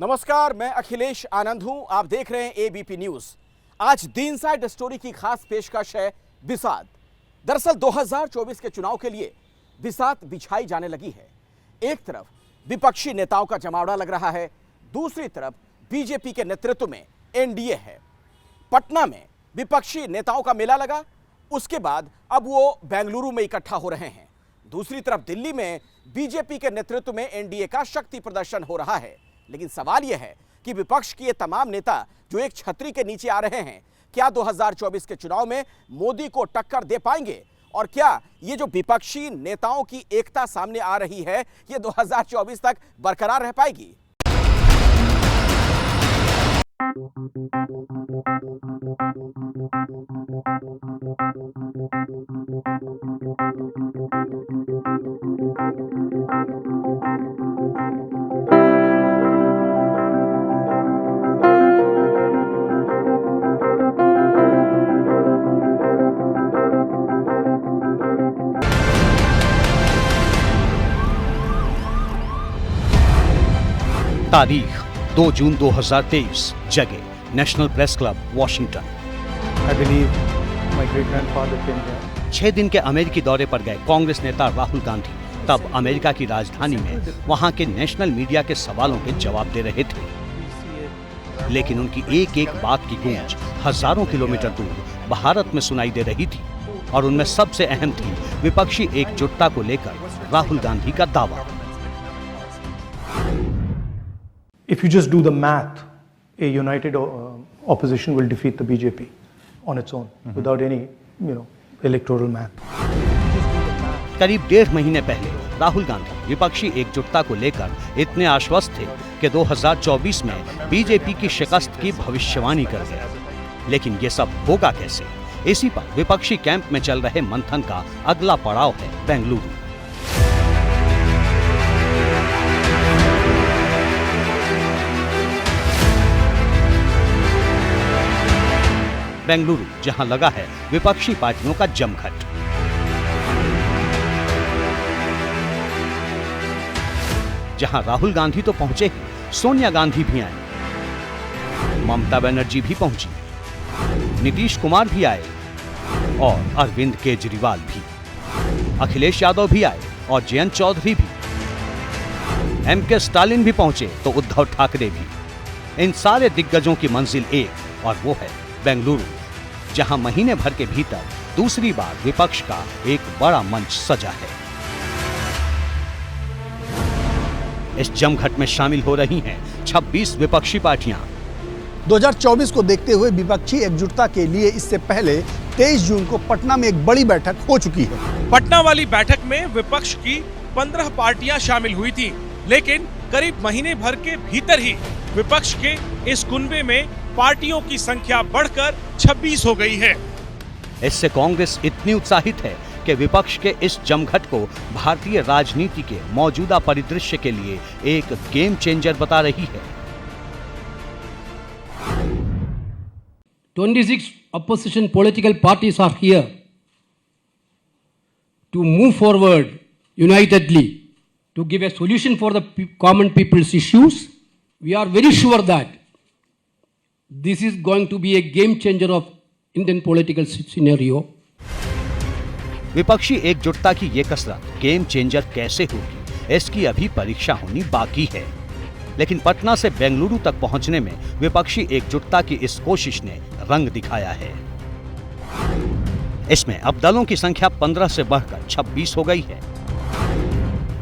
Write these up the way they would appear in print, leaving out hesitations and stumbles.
नमस्कार, मैं अखिलेश आनंद हूं। आप देख रहे हैं एबीपी न्यूज। आज दी इनसाइड स्टोरी की खास पेशकश है बिसात। दरअसल 2024 के चुनाव के लिए बिसात बिछाई जाने लगी है। एक तरफ विपक्षी नेताओं का जमावड़ा लग रहा है, दूसरी तरफ बीजेपी के नेतृत्व में एनडीए है। पटना में विपक्षी नेताओं का मेला लगा, उसके बाद अब वो बेंगलुरु में इकट्ठा हो रहे हैं। दूसरी तरफ दिल्ली में बीजेपी के नेतृत्व में एनडीए का शक्ति प्रदर्शन हो रहा है। लेकिन सवाल यह है कि विपक्ष के ये तमाम नेता जो एक छतरी के नीचे आ रहे हैं, क्या 2024 के चुनाव में मोदी को टक्कर दे पाएंगे? और क्या ये जो विपक्षी नेताओं की एकता सामने आ रही है, ये 2024 तक बरकरार रह पाएगी? तारीख 2 जून 2023, जगह national press club, Washington. I believe my great-grandfather came here. 6 दिन के अमेरिकी दौरे पर गए कांग्रेस नेता राहुल गांधी तब अमेरिका की राजधानी में वहां के नेशनल मीडिया के सवालों के जवाब दे रहे थे। लेकिन उनकी एक एक बात की गूंज हजारों किलोमीटर दूर भारत में सुनाई दे रही थी और उनमें सबसे अहम थी विपक्षी एकजुटता को लेकर राहुल गांधी का दावा। If you just do the math, a united opposition will defeat the BJP on its own without any, electoral math. करीब 1.5 महीने पहले राहुल गांधी विपक्षी एकजुटता को लेकर इतने आश्वस्त थे कि 2024 में बीजेपी की शिकस्त की भविष्यवाणी कर गए। लेकिन ये सब होगा कैसे? इसी पर विपक्षी कैंप में चल रहे मंथन का अगला पड़ाव है बेंगलुरु। बेंगलुरु जहां लगा है विपक्षी पार्टियों का जमघट। जहां राहुल गांधी तो पहुंचे ही, सोनिया गांधी भी आई, ममता बनर्जी भी पहुंची, नीतीश कुमार भी आए और अरविंद केजरीवाल भी, अखिलेश यादव भी आए और जयंत चौधरी भी, एमके स्टालिन भी पहुंचे तो उद्धव ठाकरे भी। इन सारे दिग्गजों की मंजिल एक और वो है बेंगलुरु, जहां महीने भर के भीतर दूसरी बार विपक्ष का एक बड़ा मंच सजा है। इस जमघट में शामिल हो रही हैं 26 विपक्षी पार्टियां। 2024 को देखते हुए विपक्षी एकजुटता के लिए इससे पहले 23 जून को पटना में एक बड़ी बैठक हो चुकी है। पटना वाली बैठक में विपक्ष की 15 पार्टियां शामिल हुई थी, लेकिन करीब महीने भर के भीतर ही विपक्ष के इस कुनबे में पार्टियों की संख्या बढ़कर 26 हो गई है। इससे कांग्रेस इतनी उत्साहित है कि विपक्ष के इस जमघट को भारतीय राजनीति के मौजूदा परिदृश्य के लिए एक गेम चेंजर बता रही है। 26 opposition political parties are here to move forward unitedly to give a solution for the common people's issues. We are very sure that this is going to be a game changer of Indian political scenario. विपक्षी एकजुटता की ये कसरत game changer कैसे होगी, इसकी अभी परीक्षा होनी बाकी है। लेकिन पटना से बेंगलुरु तक पहुंचने में विपक्षी एकजुटता की इस कोशिश ने रंग दिखाया है। इसमें अब दलों की संख्या 15 से बढ़कर 26 हो गई है।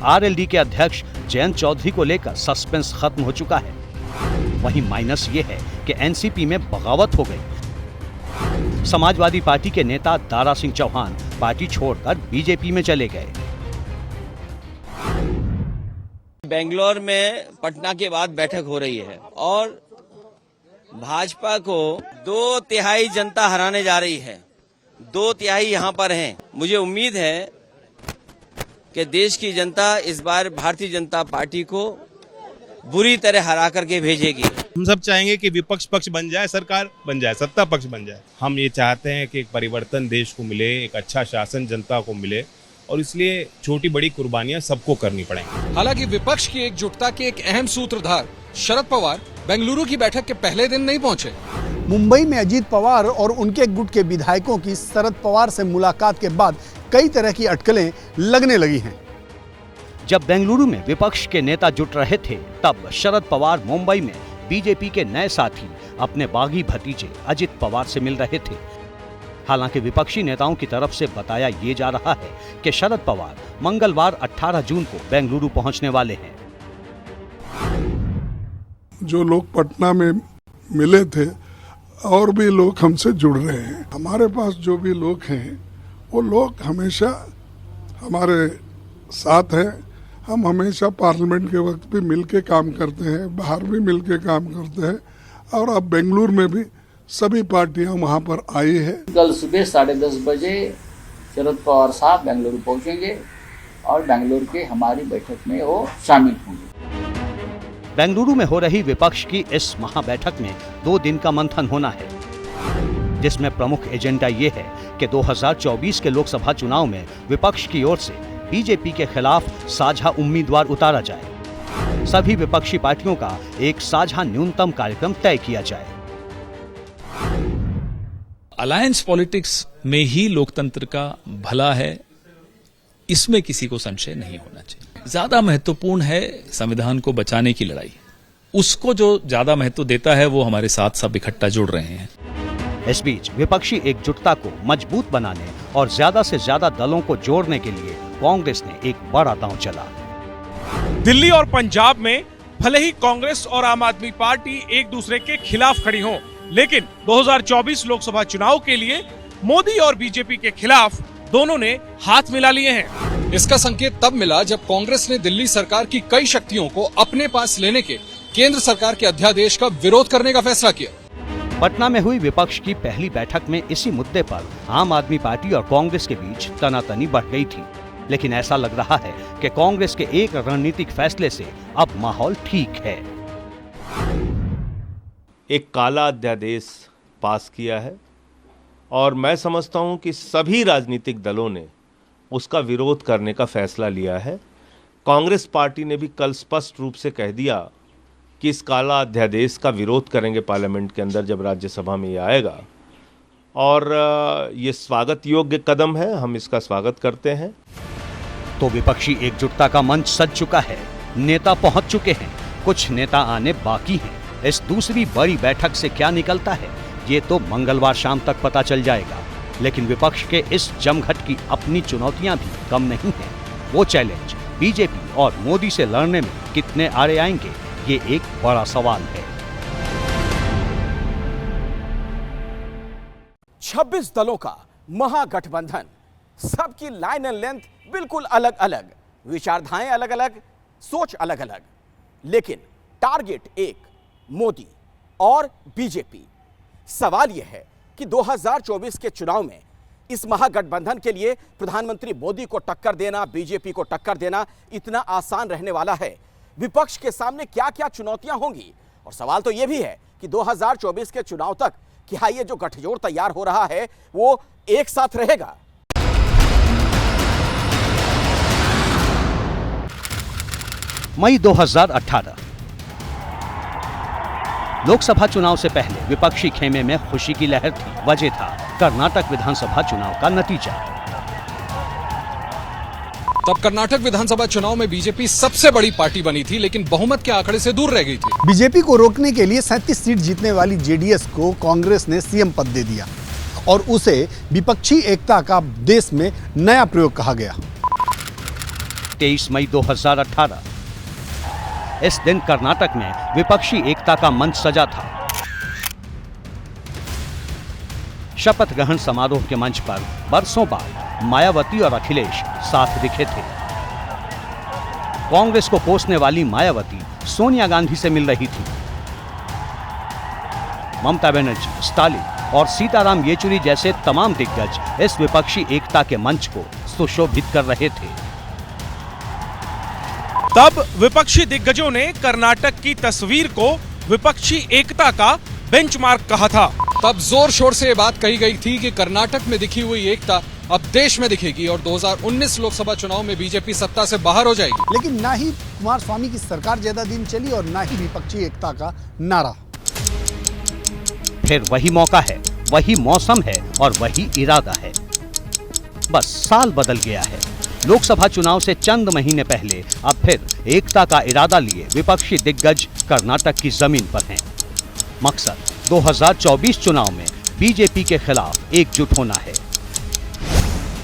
आरएलडी के अध्यक्ष जयंत चौधरी को लेकर सस्पेंस खत्म हो चुका है। वहीं माइनस ये है कि एनसीपी में बगावत हो गई। समाजवादी पार्टी के नेता दारा सिंह चौहान पार्टी छोड़कर बीजेपी में चले गए। बेंगलोर में पटना के बाद बैठक हो रही है और भाजपा को 2/3 जनता हराने जा रही है। 2/3 यहाँ पर हैं। मुझे उम्मीद है कि देश की जनता इस बार भारतीय जनता पार्टी को बुरी तरह हरा करके भेजेगी। हम सब चाहेंगे कि विपक्ष पक्ष बन जाए, सरकार बन जाए, सत्ता पक्ष बन जाए। हम ये चाहते हैं कि एक परिवर्तन देश को मिले, एक अच्छा शासन जनता को मिले और इसलिए छोटी बड़ी कुर्बानियां सबको करनी पड़ेंगी। हालांकि विपक्ष की एकजुटता के एक अहम सूत्रधार शरद पवार बेंगलुरु की बैठक के पहले दिन नहीं पहुंचे। मुंबई में अजीत पवार और उनके गुट के विधायकों की शरद पवार से मुलाकात के बाद कई तरह की अटकलें लगने लगी हैं। जब बेंगलुरु में विपक्ष के नेता जुट रहे थे, तब शरद पवार मुंबई में बीजेपी के नए साथी अपने बागी भतीजे अजित पवार से मिल रहे थे। हालांकि विपक्षी नेताओं की तरफ से बताया ये जा रहा है कि शरद पवार मंगलवार 18 जून को बेंगलुरु पहुंचने वाले हैं। जो लोग पटना में मिले थे और भी लोग हमसे जुड़ रहे हैं। हमारे पास जो भी लोग हैं वो लोग हमेशा हमारे साथ हैं। हम हमेशा पार्लियामेंट के वक्त भी मिल के काम करते हैं, बाहर भी मिल के काम करते हैं और अब बेंगलुरु में भी सभी पार्टियां वहां पर आई है। कल सुबह 10:30 बजे शरद पवार साहब बेंगलुरु पहुंचेंगे और बेंगलुरु के हमारी बैठक में वो शामिल होंगे। बेंगलुरु में हो रही विपक्ष की इस महाबैठक में 2 दिन का मंथन होना है, जिसमें प्रमुख एजेंडा ये है कि 2024 के लोकसभा चुनाव में विपक्ष की ओर से बीजेपी के खिलाफ साझा उम्मीदवार उतारा जाए। सभी विपक्षी पार्टियों का एक साझा न्यूनतम कार्यक्रम तय किया जाए। अलायंस पॉलिटिक्स में ही लोकतंत्र का भला है, इसमें किसी को संशय नहीं होना चाहिए। ज्यादा महत्वपूर्ण है संविधान को बचाने की लड़ाई। उसको जो ज्यादा महत्व देता है वो हमारे साथ सब इकट्ठा जुड़ रहे हैं। इस बीच विपक्षी एकजुटता को मजबूत बनाने और ज्यादा से ज्यादा दलों को जोड़ने के लिए कांग्रेस ने एक बड़ा दांव चला। दिल्ली और पंजाब में भले ही कांग्रेस और आम आदमी पार्टी एक दूसरे के खिलाफ खड़ी हों, लेकिन 2024 लोकसभा चुनाव के लिए मोदी और बीजेपी के खिलाफ दोनों ने हाथ मिला लिए हैं। इसका संकेत तब मिला जब कांग्रेस ने दिल्ली सरकार की कई शक्तियों को अपने पास लेने के केंद्र सरकार के अध्यादेश का विरोध करने का फैसला किया। पटना में हुई विपक्ष की पहली बैठक में इसी मुद्दे पर आम आदमी पार्टी और कांग्रेस के बीच तनातनी बढ़ गई थी, लेकिन ऐसा लग रहा है कि कांग्रेस के एक रणनीतिक फैसले से अब माहौल ठीक है। एक काला अध्यादेश पास किया है और मैं समझता हूं कि सभी राजनीतिक दलों ने उसका विरोध करने का फैसला लिया है। कांग्रेस पार्टी ने भी कल स्पष्ट रूप से कह दिया कि इस काला अध्यादेश का विरोध करेंगे पार्लियामेंट के अंदर जब राज्यसभा में ये आएगा, और ये स्वागत योग्य कदम है, हम इसका स्वागत करते हैं। तो विपक्षी एकजुटता का मंच सज चुका है, नेता पहुंच चुके हैं, कुछ नेता आने बाकी हैं। इस दूसरी बड़ी बैठक से क्या निकलता है ये तो मंगलवार शाम तक पता चल जाएगा, लेकिन विपक्ष के इस जमघट की अपनी चुनौतियां भी कम नहीं हैं। वो चैलेंज बीजेपी और मोदी से लड़ने में कितने आड़े आएंगे, ये एक बड़ा सवाल है। 26 दलों का महागठबंधन, सबकी लाइन एंड लेंथ बिल्कुल अलग अलग, विचारधाराएं अलग अलग, सोच अलग अलग, लेकिन टारगेट एक, मोदी और बीजेपी। सवाल यह है कि 2024 के चुनाव में इस महागठबंधन के लिए प्रधानमंत्री मोदी को टक्कर देना, बीजेपी को टक्कर देना इतना आसान रहने वाला है? विपक्ष के सामने क्या क्या चुनौतियां होंगी? और सवाल तो यह भी है कि 2024 के चुनाव तक क्या ये जो गठजोड़ तैयार हो रहा है वो एक साथ रहेगा? मई 2018 लोकसभा चुनाव से पहले विपक्षी खेमे में खुशी की लहर थी। वजह था कर्नाटक विधानसभा चुनाव का नतीजा। तब कर्नाटक विधानसभा चुनाव में बीजेपी सबसे बड़ी पार्टी बनी थी, लेकिन बहुमत के आंकड़े से दूर रह गई थी। बीजेपी को रोकने के लिए 37 सीट जीतने वाली जेडीएस को कांग्रेस ने सीएम पद दे दिया और उसे विपक्षी एकता का देश में नया प्रयोग कहा गया। 23 मई 2018 इस दिन कर्नाटक में विपक्षी एकता का मंच सजा था। शपथ ग्रहण समारोह के मंच पर बरसों बाद मायावती और अखिलेश साथ दिखे थे। कांग्रेस को कोसने वाली मायावती सोनिया गांधी से मिल रही थी। ममता बनर्जी, स्टालिन और सीताराम येचुरी जैसे तमाम दिग्गज इस विपक्षी एकता के मंच को सुशोभित कर रहे थे। तब विपक्षी दिग्गजों ने कर्नाटक की तस्वीर को विपक्षी एकता का बेंचमार्क कहा था। तब जोर शोर से ये बात कही गई थी कि कर्नाटक में दिखी हुई एकता अब देश में दिखेगी और 2019 लोकसभा चुनाव में बीजेपी सत्ता से बाहर हो जाएगी। लेकिन ना ही कुमार स्वामी की सरकार ज्यादा दिन चली और ना ही विपक्षी एकता का नारा। फिर वही मौका है, वही मौसम है और वही इरादा है। बस साल बदल गया है। लोकसभा चुनाव से चंद महीने पहले अब फिर एकता का इरादा लिए विपक्षी दिग्गज कर्नाटक की जमीन पर हैं। मकसद 2024 चुनाव में बीजेपी के खिलाफ एकजुट होना है।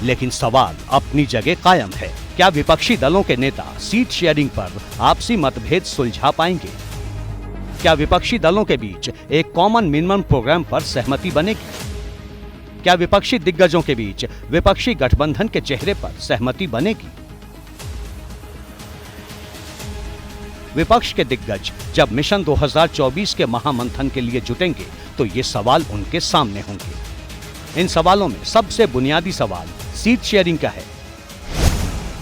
लेकिन सवाल अपनी जगह कायम है। क्या विपक्षी दलों के नेता सीट शेयरिंग पर आपसी मतभेद सुलझा पाएंगे? क्या विपक्षी दलों के बीच एक कॉमन मिनिमम प्रोग्राम पर सहमति बनेगी? क्या विपक्षी दिग्गजों के बीच विपक्षी गठबंधन के चेहरे पर सहमति बनेगी? विपक्ष के दिग्गज जब मिशन 2024 के महामंथन के लिए जुटेंगे तो ये सवाल उनके सामने होंगे। इन सवालों में सबसे बुनियादी सवाल सीट शेयरिंग का है।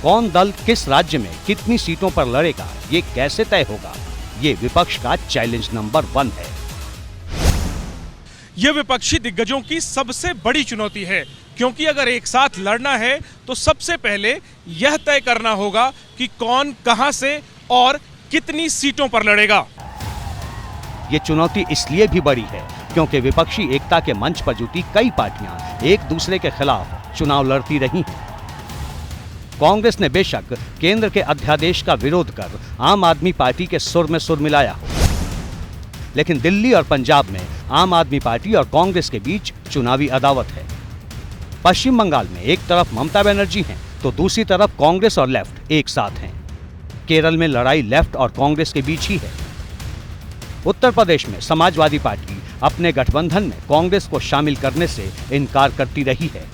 कौन दल किस राज्य में कितनी सीटों पर लड़ेगा, ये कैसे तय होगा? ये विपक्ष का चैलेंज नंबर 1 है। ये विपक्षी दिग्गजों की सबसे बड़ी चुनौती है, क्योंकि अगर एक साथ लड़ना है तो सबसे पहले यह तय करना होगा कि कौन कहां से और कितनी सीटों पर लड़ेगा। ये चुनौती इसलिए भी बड़ी है क्योंकि विपक्षी एकता के मंच पर जुटी कई पार्टियां एक दूसरे के खिलाफ चुनाव लड़ती रही हैं। कांग्रेस ने बेशक केंद्र के अध्यादेश का विरोध कर आम आदमी पार्टी के सुर में सुर मिलाया हो, लेकिन दिल्ली और पंजाब में आम आदमी पार्टी और कांग्रेस के बीच चुनावी अदावत है। पश्चिम बंगाल में एक तरफ ममता बनर्जी हैं तो दूसरी तरफ कांग्रेस और लेफ्ट एक साथ हैं। केरल में लड़ाई लेफ्ट और कांग्रेस के बीच ही है। उत्तर प्रदेश में समाजवादी पार्टी अपने गठबंधन में कांग्रेस को शामिल करने से इनकार करती रही है।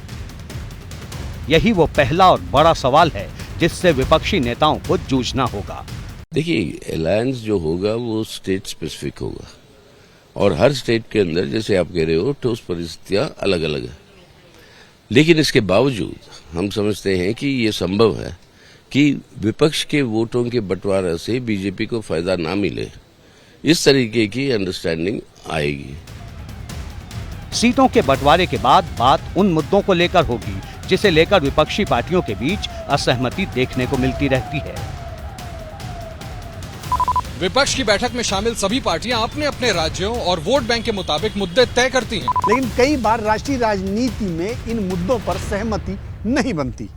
यही वो पहला और बड़ा सवाल है जिससे विपक्षी नेताओं को जूझना होगा। देखिए, अलायंस जो होगा वो स्टेट स्पेसिफिक होगा और हर स्टेट के अंदर, जैसे आप कह रहे हो, ठोस परिस्थितियां अलग अलग है। लेकिन इसके बावजूद हम समझते हैं कि ये संभव है कि विपक्ष के वोटों के बंटवारा से बीजेपी को फायदा ना मिले, इस तरीके की अंडरस्टैंडिंग आएगी। सीटों के बंटवारे के बाद बात उन मुद्दों को लेकर होगी जिसे लेकर विपक्षी पार्टियों के बीच असहमति देखने को मिलती रहती है। विपक्ष की बैठक में शामिल सभी पार्टियां अपने अपने राज्यों और वोट बैंक के मुताबिक मुद्दे तय करती हैं। लेकिन कई बार राष्ट्रीय राजनीति में इन मुद्दों पर सहमति नहीं बनती।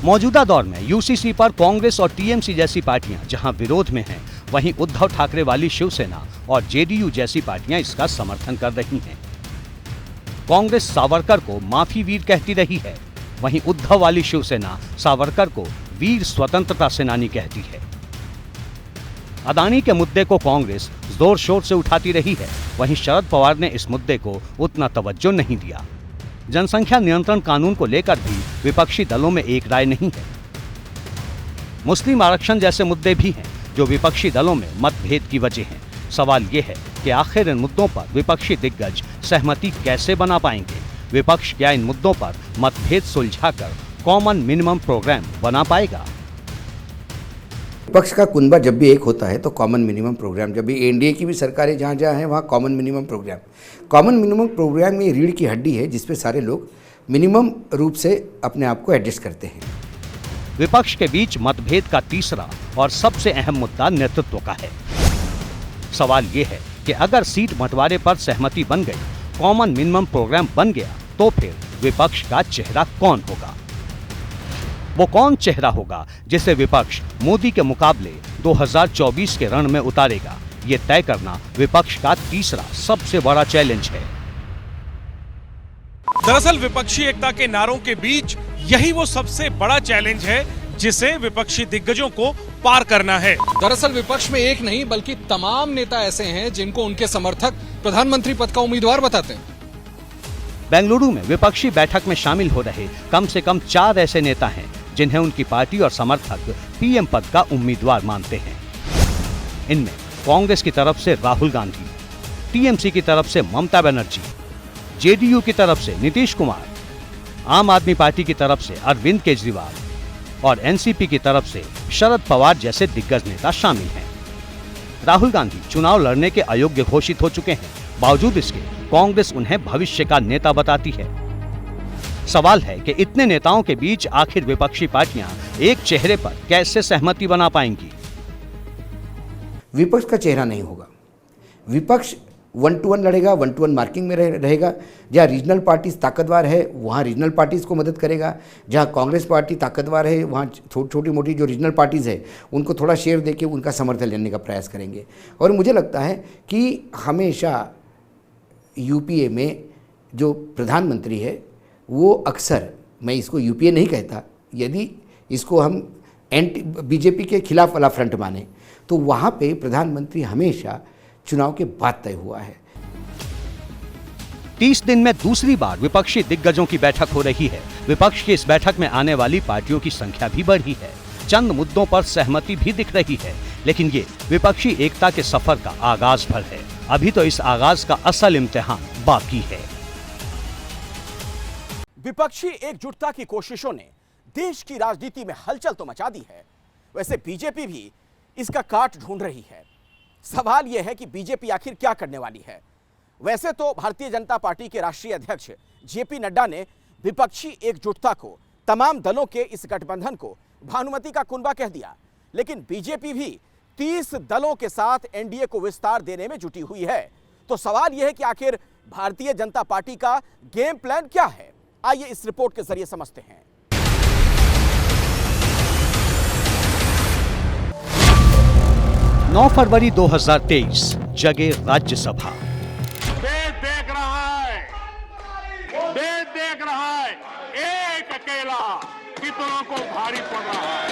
मौजूदा दौर में यूसीसी पर कांग्रेस और टीएमसी जैसी पार्टियां जहां विरोध में हैं, वहीं उद्धव ठाकरे वाली शिवसेना और जेडीयू जैसी पार्टियां इसका समर्थन कर रही हैं। कांग्रेस सावरकर को माफी वीर कहती रही है, वहीं उद्धव वाली शिवसेना सावरकर को वीर स्वतंत्रता सेनानी कहती है। अदानी के मुद्दे को कांग्रेस जोर शोर से उठाती रही है, वहीं शरद पवार ने इस मुद्दे को उतना तवज्जो नहीं दिया। जनसंख्या नियंत्रण कानून को लेकर भी विपक्षी दलों में एक राय नहीं है। मुस्लिम आरक्षण जैसे मुद्दे भी हैं जो विपक्षी दलों में मतभेद की वजह हैं। सवाल ये है कि आखिर इन मुद्दों पर विपक्षी दिग्गज सहमति कैसे बना पाएंगे? विपक्ष क्या इन मुद्दों पर मतभेद सुलझाकर कॉमन मिनिमम प्रोग्राम बना पाएगा? विपक्ष का कुनबा जब भी एक होता है तो कॉमन मिनिमम प्रोग्राम, जब भी एनडीए की भी सरकारें जहाँ जहाँ हैं वहाँ कॉमन मिनिमम प्रोग्राम ये रीढ़ की हड्डी है जिसपे सारे लोग मिनिमम रूप से अपने आप को एडजस्ट करते हैं। विपक्ष के बीच मतभेद का तीसरा और सबसे अहम मुद्दा नेतृत्व का है। सवाल ये है कि अगर सीट बंटवारे पर सहमति बन गई, कॉमन मिनिमम प्रोग्राम बन गया, तो फिर विपक्ष का चेहरा कौन होगा? वो कौन चेहरा होगा जिसे विपक्ष मोदी के मुकाबले 2024 के रण में उतारेगा? ये तय करना विपक्ष का तीसरा सबसे बड़ा चैलेंज है। दरअसल विपक्षी एकता के नारों के बीच यही वो सबसे बड़ा चैलेंज है जिसे विपक्षी दिग्गजों को पार करना है। दरअसल विपक्ष में एक नहीं बल्कि तमाम नेता ऐसे हैं जिनको उनके समर्थक प्रधानमंत्री पद का उम्मीदवार बताते हैं। बेंगलुरु में विपक्षी बैठक में शामिल हो रहे कम से कम 4 ऐसे नेता हैं जिन्हें उनकी पार्टी और समर्थक पीएम पद का उम्मीदवार मानते हैं। इनमें कांग्रेस की तरफ से राहुल गांधी, टीएमसी की तरफ से ममता बनर्जी, जेडीयू की तरफ से नीतीश कुमार, आम आदमी पार्टी की तरफ से अरविंद केजरीवाल और एनसीपी की तरफ से शरद पवार जैसे दिग्गज नेता शामिल हैं। राहुल गांधी चुनाव लड़ने के अयोग्य घोषित हो चुके हैं, बावजूद इसके कांग्रेस उन्हें भविष्य का नेता बताती है। सवाल है कि इतने नेताओं के बीच आखिर विपक्षी पार्टियां एक चेहरे पर कैसे सहमति बना पाएंगी। विपक्ष का चेहरा नहीं होगा। विपक्ष 1-to-1 लड़ेगा, 1-to-1 मार्किंग में रहेगा। जहाँ रीजनल पार्टीज ताकतवर है वहाँ रीजनल पार्टीज़ को मदद करेगा, जहाँ कांग्रेस पार्टी ताकतवर है वहाँ छोटी मोटी जो रीजनल पार्टीज़ है उनको थोड़ा शेयर देके उनका समर्थन लेने का प्रयास करेंगे। और मुझे लगता है कि हमेशा यूपीए में जो प्रधानमंत्री है वो अक्सर, मैं इसको यूपीए नहीं कहता, यदि इसको हम बीजेपी के खिलाफ वाला फ्रंट माने तो वहाँ पे प्रधानमंत्री हमेशा चुनाव के बाद तय हुआ है। 30 दिन में दूसरी बार विपक्षी दिग्गजों की बैठक हो रही है। विपक्ष की इस बैठक में आने वाली पार्टियों की संख्या भी बढ़ी है। चंद मुद्दों पर सहमति भी दिख रही है, लेकिन ये विपक्षी एकता के सफर का आगाज भर है। अभी तो इस आगाज का असल इम्तिहान बाकी है। विपक्षी एकजुटता की कोशिशों ने देश की राजनीति में हलचल तो मचा दी है, वैसे बीजेपी भी इसका काट ढूंढ रही है। सवाल यह है कि बीजेपी आखिर क्या करने वाली है। वैसे तो भारतीय जनता पार्टी के राष्ट्रीय अध्यक्ष जेपी नड्डा ने विपक्षी एकजुटता को, तमाम दलों के इस गठबंधन को भानुमति का कुनबा कह दिया, लेकिन बीजेपी भी 30 दलों के साथ एनडीए को विस्तार देने में जुटी हुई है। तो सवाल यह है कि आखिर भारतीय जनता पार्टी का गेम प्लान क्या है। आइए इस रिपोर्ट के जरिए समझते हैं। 9 फरवरी 2023 जगे राज्यसभा। देश देख रहा है एक अकेला कितनों को भारी पड़ रहा है।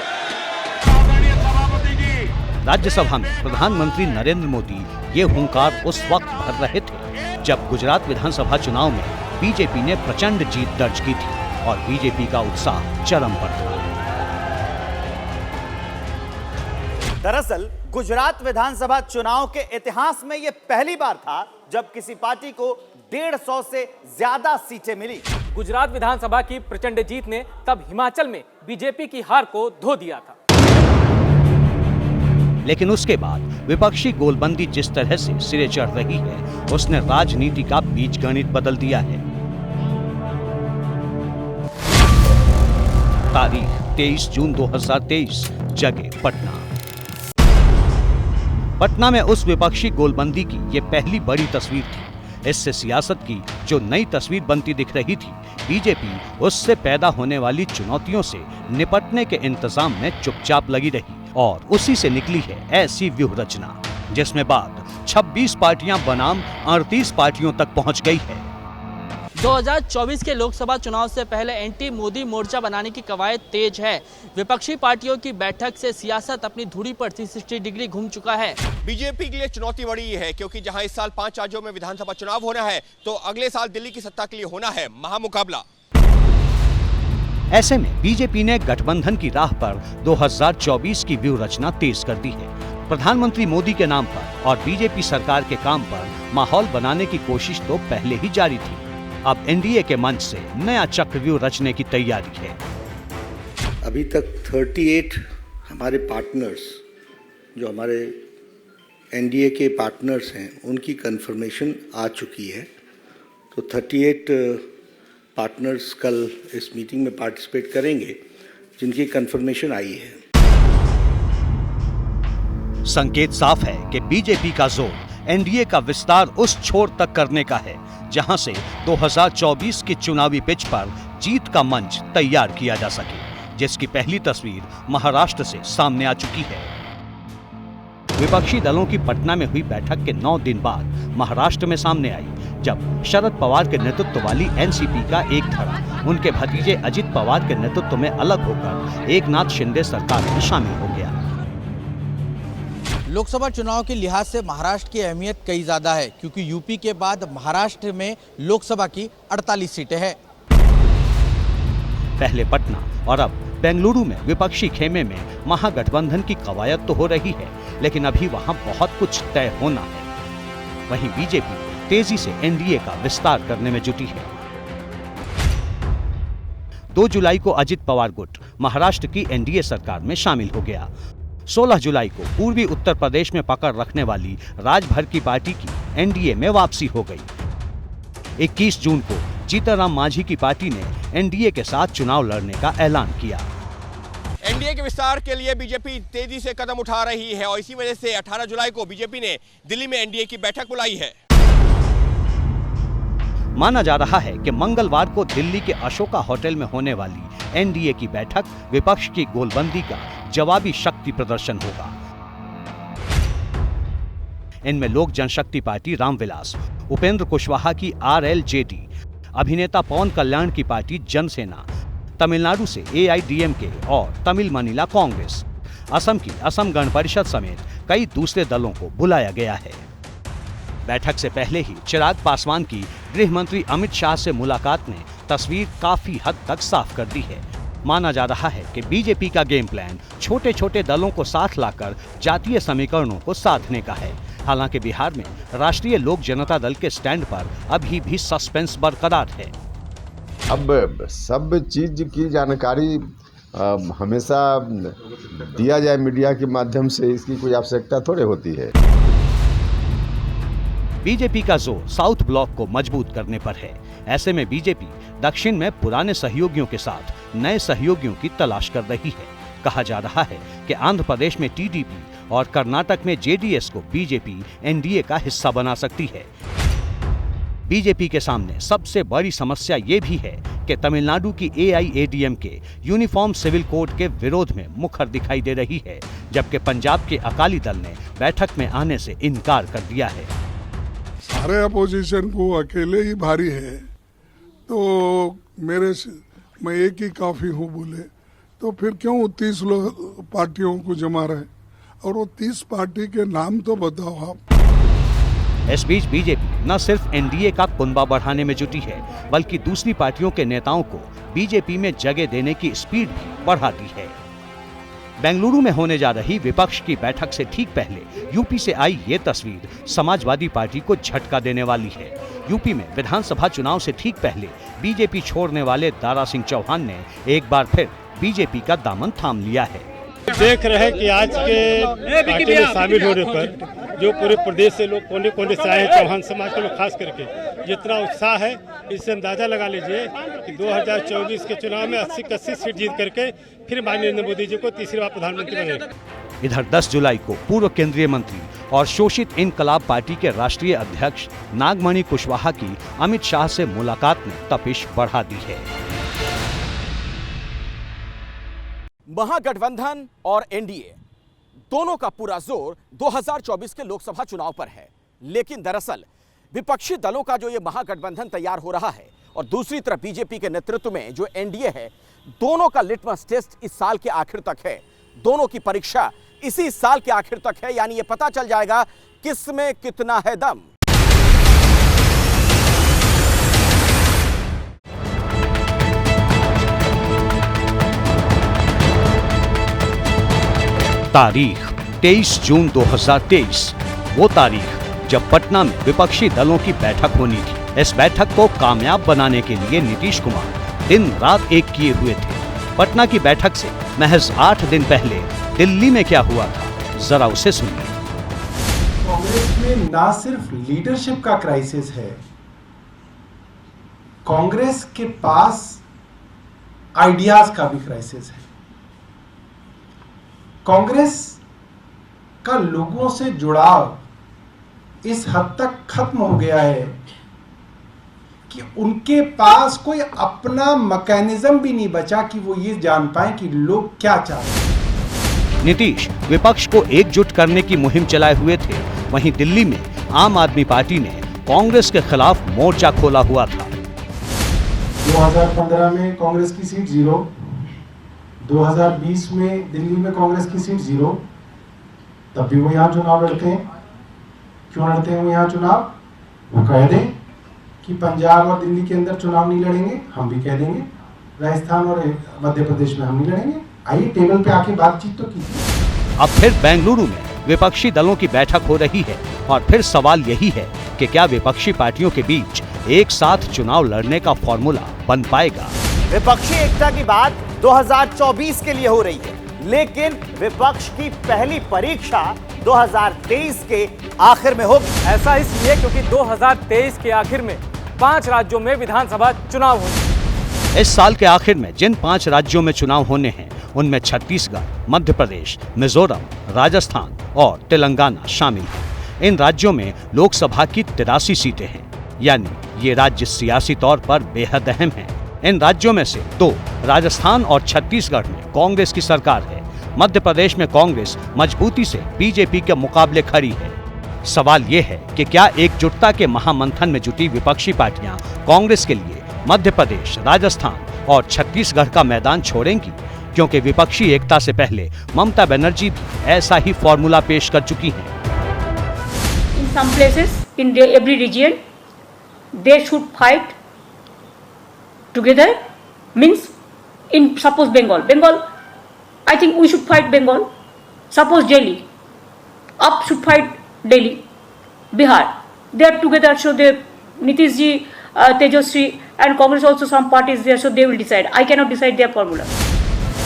आदरणीय सभापति जी, राज्यसभा में प्रधानमंत्री नरेंद्र मोदी ये हुंकार उस वक्त भर रहे थे जब गुजरात विधानसभा चुनाव में बीजेपी ने प्रचंड जीत दर्ज की थी और बीजेपी का उत्साह चरम पर था। दरअसल गुजरात विधानसभा चुनाव के इतिहास में यह पहली बार था जब किसी पार्टी को 150 से ज्यादा सीटें मिली। गुजरात विधानसभा की प्रचंड जीत ने तब हिमाचल में बीजेपी की हार को धो दिया था। लेकिन उसके बाद विपक्षी गोलबंदी जिस तरह से सिरे चढ़ रही है, उसने राजनीति का बीजगणित बदल दिया है। तारीख 23 जून 2023 जगे पटना। पटना में उस विपक्षी गोलबंदी की ये पहली बड़ी तस्वीर थी। इससे सियासत की जो नई तस्वीर बनती दिख रही थी, बीजेपी उससे पैदा होने वाली चुनौतियों से निपटने के इंतजाम में चुपचाप लगी रही और उसी से निकली है ऐसी व्यूह रचना जिसमें बाद 26 पार्टियां बनाम 38 पार्टियों तक पहुंच गई है। 2024 के लोकसभा चुनाव से पहले एंटी मोदी मोर्चा बनाने की कवायद तेज है। विपक्षी पार्टियों की बैठक से सियासत अपनी धुरी पर 360 डिग्री घूम चुका है। बीजेपी के लिए चुनौती बड़ी है क्योंकि जहां इस साल 5 राज्यों में विधानसभा चुनाव होना है, तो अगले साल दिल्ली की सत्ता के लिए होना है महामुकाबला। ऐसे में बीजेपी ने गठबंधन की राह पर 2024 की व्यूह रचना तेज कर दी है। प्रधानमंत्री मोदी के नाम पर और बीजेपी सरकार के काम पर माहौल बनाने की कोशिश तो पहले ही जारी थी। अब एनडीए के मंच से नया चक्रव्यूह रचने की तैयारी है। अभी तक 38 हमारे पार्टनर्स, जो हमारे एनडीए के पार्टनर्स हैं, उनकी कंफर्मेशन आ चुकी है। तो 38 पार्टनर्स कल इस मीटिंग में पार्टिसिपेट करेंगे जिनकी कंफर्मेशन आई है। संकेत साफ है कि बीजेपी का जोर एनडीए का विस्तार उस छोर तक करने का है जहां से 2024 की चुनावी पिच पर जीत का मंच तैयार किया जा सके, जिसकी पहली तस्वीर महाराष्ट्र से सामने आ चुकी है। विपक्षी दलों की पटना में हुई बैठक के 9 दिन बाद महाराष्ट्र में सामने आई, जब शरद पवार के नेतृत्व वाली एनसीपी का एक धड़ा उनके भतीजे अजित पवार के नेतृत्व में अलग होकर एकनाथ शिंदे सरकार में शामिल हो गया। लोकसभा चुनाव के लिहाज से महाराष्ट्र की अहमियत कई ज्यादा है, क्योंकि यूपी के बाद महाराष्ट्र में लोकसभा की 48 सीटें हैं। पहले पटना और अब बेंगलुरु में विपक्षी खेमे में महागठबंधन की कवायद तो हो रही है, लेकिन अभी वहां बहुत कुछ तय होना है। वहीं बीजेपी तेजी से एनडीए का विस्तार करने में जुटी है। 2 जुलाई को अजित पवार गुट महाराष्ट्र की एनडीए सरकार में शामिल हो गया। 16 जुलाई को पूर्वी उत्तर प्रदेश में पकड़ रखने वाली राजभर की पार्टी की एनडीए में वापसी हो गई। 21 जून को जीतनराम मांझी की पार्टी ने एनडीए के साथ चुनाव लड़ने का ऐलान किया। एनडीए के विस्तार के लिए बीजेपी तेजी से कदम उठा रही है और इसी वजह से 18 जुलाई को बीजेपी ने दिल्ली में एनडीए की बैठक बुलाई है। माना जा रहा है कि मंगलवार को दिल्ली के अशोका होटल में होने वाली एनडीए की बैठक विपक्ष की गोलबंदी का जवाबी शक्ति प्रदर्शन होगा। इनमें लोक जनशक्ति पार्टी रामविलास, उपेंद्र कुशवाहा की आरएलजेडी, अभिनेता पवन कल्याण की पार्टी जनसेना, तमिलनाडु से एआईडीएमके और तमिल मनीला कांग्रेस, असम की असम गण परिषद समेत कई दूसरे दलों को बुलाया गया है। बैठक से पहले ही चिराग पासवान की गृह मंत्री अमित शाह से मुलाकात ने तस्वीर काफी हद तक साफ कर दी है। माना जा रहा है कि बीजेपी का गेम प्लान छोटे छोटे दलों को साथ लाकर जातीय समीकरणों को साधने का है। हालांकि बिहार में राष्ट्रीय लोक जनता दल के स्टैंड पर अभी भी सस्पेंस बरकरार है। अब सब चीज की जानकारी हमेशा दिया जाए मीडिया के माध्यम से, इसकी कोई आवश्यकता थोड़े होती है। बीजेपी का जोर साउथ ब्लॉक को मजबूत करने पर है। ऐसे में बीजेपी दक्षिण में पुराने सहयोगियों के साथ नए सहयोगियों की तलाश कर रही है। कहा जा रहा है कि आंध्र प्रदेश में टीडीपी और कर्नाटक में जेडीएस को बीजेपी एनडीए का हिस्सा बना सकती है। बीजेपी के सामने सबसे बड़ी समस्या ये भी है कि तमिलनाडु की एआईएडीएमके यूनिफॉर्म सिविल कोड के विरोध में मुखर दिखाई दे रही है, जबकि पंजाब के अकाली दल ने बैठक में आने से इनकार कर दिया है। सारे अपोजिशन को अकेले ही भारी है, तो मैं एक ही काफी हूँ बोले, तो फिर क्यों 30 पार्टियों को जमा रहे? और वो 30 पार्टी के नाम तो बताओ आप। इस बीच बीजेपी न सिर्फ एनडीए का कुनबा बढ़ाने में जुटी है, बल्कि दूसरी पार्टियों के नेताओं को बीजेपी में जगह देने की स्पीड भी बढ़ा दी है। बेंगलुरु में होने जा रही विपक्ष की बैठक से ठीक पहले यूपी से आई ये तस्वीर समाजवादी पार्टी को झटका देने वाली है। यूपी में विधानसभा चुनाव से ठीक पहले बीजेपी छोड़ने वाले दारा सिंह चौहान ने एक बार फिर बीजेपी का दामन थाम लिया है। देख रहे हैं कि आज के पार्टी में शामिल होने पर जो पूरे प्रदेश से लोग कोने कोने से आए, चौहान समाज के लोग खास करके, जितना उत्साह है इससे अंदाजा लगा लीजिए कि 2024 के चुनाव में 80 सीट जीत करके फिर माननीय नरेंद्र मोदी जी को तीसरी बार प्रधानमंत्री बने। इधर 10 जुलाई को पूर्व केंद्रीय मंत्री और शोषित इनकलाब पार्टी के राष्ट्रीय अध्यक्ष नागमणि कुशवाहा की अमित शाह से मुलाकात ने तपिश बढ़ा दी है। महागठबंधन और एनडीए दोनों का पूरा जोर 2024 के लोकसभा चुनाव पर है, लेकिन दरअसल विपक्षी दलों का जो ये महागठबंधन तैयार हो रहा है और दूसरी तरफ बीजेपी के नेतृत्व में जो एनडीए है, दोनों का लिटमस टेस्ट इस साल के आखिर तक है। दोनों की परीक्षा इसी साल के आखिर तक है, यानी ये पता चल जाएगा किस में कितना है दम। तारीख 23 जून 2023, वो तारीख जब पटना में विपक्षी दलों की बैठक होनी थी। इस बैठक को कामयाब बनाने के लिए नीतीश कुमार दिन रात एक किए हुए थे। पटना की बैठक से महज 8 दिन पहले दिल्ली में क्या हुआ था, जरा उसे सुनिए। कांग्रेस में ना सिर्फ लीडरशिप का क्राइसिस है, कांग्रेस के पास आइडियाज का भी क्राइसिस है। कांग्रेस का लोगों से जुड़ाव इस हद तक खत्म हो गया है कि उनके पास कोई अपना मैकेनिज्म भी नहीं बचा कि वो ये जान पाए कि लोग क्या चाहते हैं। नीतीश विपक्ष को एकजुट करने की मुहिम चलाए हुए थे, वहीं दिल्ली में आम आदमी पार्टी ने कांग्रेस के खिलाफ मोर्चा खोला हुआ था। 2015 में कांग्रेस की सीट 0, 2020 में दिल्ली में कांग्रेस की सीट 0, तब भी वो यहाँ चुनाव लड़ते हैं। क्यों लड़ते हैं वो यहाँ चुनाव? वो कह दें कि पंजाब और दिल्ली के अंदर चुनाव नहीं लड़ेंगे, हम भी कह देंगे राजस्थान और मध्य प्रदेश में हम नहीं लड़ेंगे। आइए टेबल पे आके बातचीत तो कीजिए। अब फिर बेंगलुरु में विपक्षी दलों की बैठक हो रही है और फिर सवाल यही है कि क्या विपक्षी पार्टियों के बीच एक साथ चुनाव लड़ने का फॉर्मूला बन पाएगा। विपक्षी एकता की बात 2024 के लिए हो रही है, लेकिन विपक्ष की पहली परीक्षा 2023 के आखिर में होगी। ऐसा इसलिए क्योंकि 2023 के आखिर में 5 राज्यों में विधानसभा चुनाव होंगे। इस साल के आखिर में जिन 5 राज्यों में चुनाव होने हैं उनमें छत्तीसगढ़, मध्य प्रदेश, मिजोरम, राजस्थान और तेलंगाना शामिल हैं। इन राज्यों में लोकसभा की 83 सीटें हैं, यानी ये राज्य सियासी तौर पर बेहद अहम हैं। इन राज्यों में से 2 राजस्थान और छत्तीसगढ़ में कांग्रेस की सरकार है। मध्य प्रदेश में कांग्रेस मजबूती से बीजेपी के मुकाबले खड़ी है। सवाल ये है कि क्या एकजुटता के महामंथन में जुटी विपक्षी पार्टियां कांग्रेस के लिए मध्य प्रदेश, राजस्थान और छत्तीसगढ़ का मैदान छोड़ेंगी? क्योंकि विपक्षी एकता से पहले ममता बनर्जी भी ऐसा ही फॉर्मूला पेश कर चुकी हैं। In some places, in every region, they should fight together. Means, in suppose Bengal, I think we should fight Bengal. Suppose Delhi, up should fight Delhi, Bihar. They are together, so they Nitish ji, Tejaswi, and Congress also some parties there, so they will decide. I cannot decide their formula.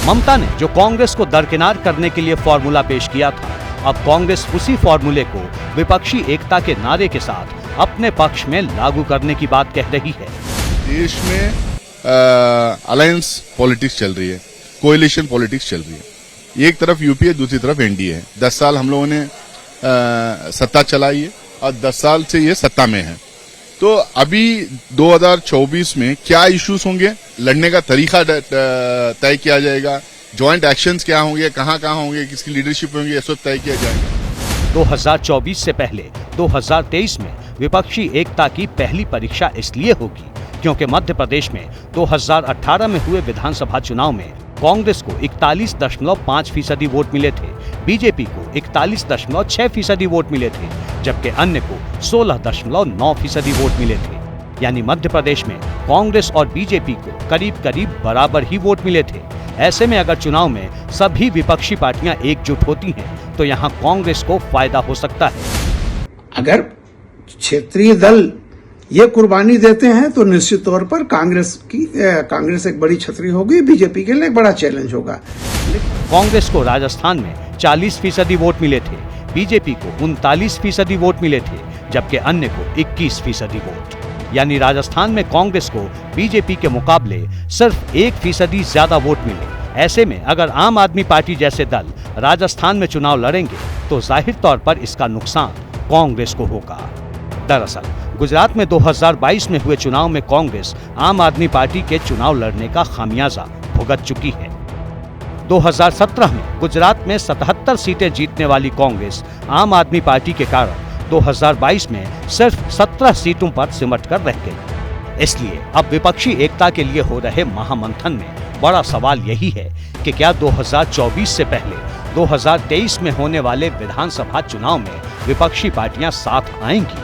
ममता ने जो कांग्रेस को दरकिनार करने के लिए formula पेश किया था, अब कांग्रेस उसी फॉर्मूले को विपक्षी एकता के नारे के साथ अपने पक्ष में लागू करने की बात कह रही है। देश में अलायंस पॉलिटिक्स चल रही है, कोएलिशन पॉलिटिक्स चल रही है। एक तरफ यूपीए, दूसरी तरफ एनडीए है। 10 साल हम लोगों ने सत्ता चलाई है और 10 साल से ये सत्ता में है। तो अभी 2024 में क्या इश्यूज होंगे, लड़ने का तरीका तय किया जाएगा, जॉइंट एक्शंस क्या होंगे, कहां होंगे, किसकी लीडरशिप होंगे, ये सब तय किया जाएगा। 2024 से पहले 2023 में विपक्षी एकता की पहली परीक्षा इसलिए होगी क्योंकि मध्य प्रदेश में 2018 में हुए विधानसभा चुनाव में कांग्रेस को 41.5% वोट मिले थे, बीजेपी को 41.6% वोट मिले थे, जबकि अन्य को 16.9% वोट मिले थे। यानी मध्य प्रदेश में कांग्रेस और बीजेपी को करीब करीब बराबर ही वोट मिले थे। ऐसे में अगर चुनाव में सभी विपक्षी पार्टियां एकजुट होती हैं, तो यहां कांग्रेस को फायदा हो सकता है। अगर क्षेत्रीय दल ये कुर्बानी देते हैं तो निश्चित तौर पर कांग्रेस एक बड़ी छतरी होगी, बीजेपी के लिए एक बड़ा चैलेंज होगा। कांग्रेस को राजस्थान में 40% वोट मिले थे, बीजेपी को 39% वोट मिले थे, जबकि अन्य को 21% वोट। यानी राजस्थान में कांग्रेस को बीजेपी के मुकाबले सिर्फ 1% ज्यादा वोट मिले। ऐसे में अगर आम आदमी पार्टी जैसे दल राजस्थान में चुनाव लड़ेंगे तो जाहिर तौर पर इसका नुकसान कांग्रेस को होगा। दरअसल गुजरात में 2022 में हुए चुनाव में कांग्रेस आम आदमी पार्टी के चुनाव लड़ने का खामियाजा भुगत चुकी है। 2017 में गुजरात में 77 सीटें जीतने वाली कांग्रेस आम आदमी पार्टी के कारण 2022 में सिर्फ 17 सीटों पर सिमट कर रह गई। इसलिए अब विपक्षी एकता के लिए हो रहे महामंथन में बड़ा सवाल यही है कि क्या 2024 से पहले 2023 में होने वाले विधानसभा चुनाव में विपक्षी पार्टियां साथ आएंगी